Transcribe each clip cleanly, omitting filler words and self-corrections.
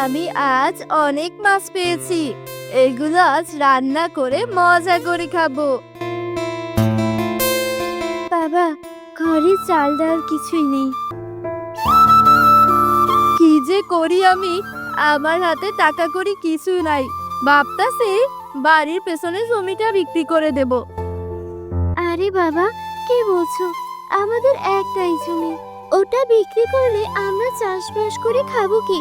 আমি আজ অনেক মাছ পেয়েছি। এগুলো আজ রান্না করে মজা করে খাবো। বাবা, ঘরে চাল ডাল কিছুই নেই। কি যে করি আমি, আমার হাতে টাকা করি কিছু নাই। ভাবতাছি বাড়ির পেছনে জমিটা বিক্রি করে দেব। আরে বাবা, কি বলছো? আমাদের একটাই জমি, ওটা বিক্রি করলে আমরা চাষবাস করে খাবো কি?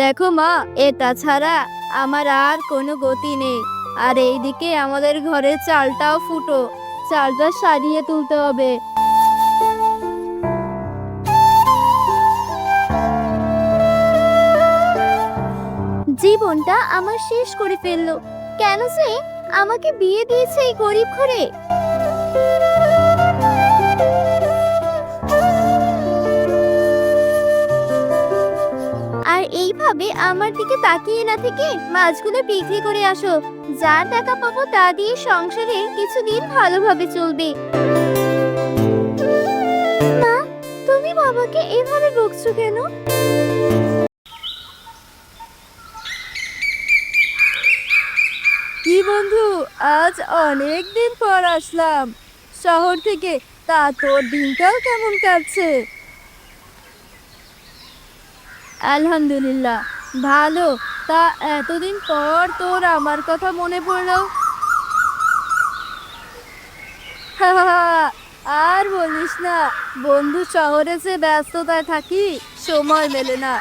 দেখো মা, এটা ছাড়া আমার আর কোনো গতি নেই। আর এইদিকে আমাদের ঘরে চালটাও ফুটো, চালটা সারিয়ে তুলতে হবে। জীবনটা আমার শেষ করে ফেললো। কেন যে আমাকে বিয়ে দিয়েছে এই গরিব ঘরে? আর এইভাবে আমার দিকে তাকিয়ে না থেকে মাছগুলো বিক্রি করে আসো। যা টাকা পাবো তা দিয়ে সংসারের কিছুদিন ভালোভাবে চলবে। মা, তুমি বাবাকে এভাবে বকছো কেন? কি বন্ধু, আজ অনেক দিন পর আসলাম শহর থেকে। তা তোর দিনটাও কেমন কাটছে? আলহামদুলিল্লাহ, ভালো। তা এতদিন পর তোর আমার কথা মনে পড়লো? আর বলিস না, বন্ধু শহরে যে ব্যস্ততায় থাকি, সময় মেলে না।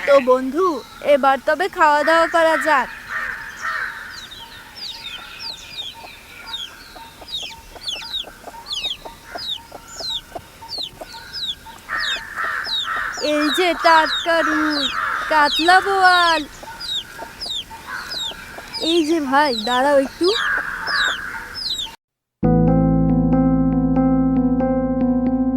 তো বন্ধু, এবার তবে খাওয়া দাওয়া করা যাক। এই যে টাটকা রুই, কাতলা বোয়াল। এই যে ভাই, দাঁড়াও একটু।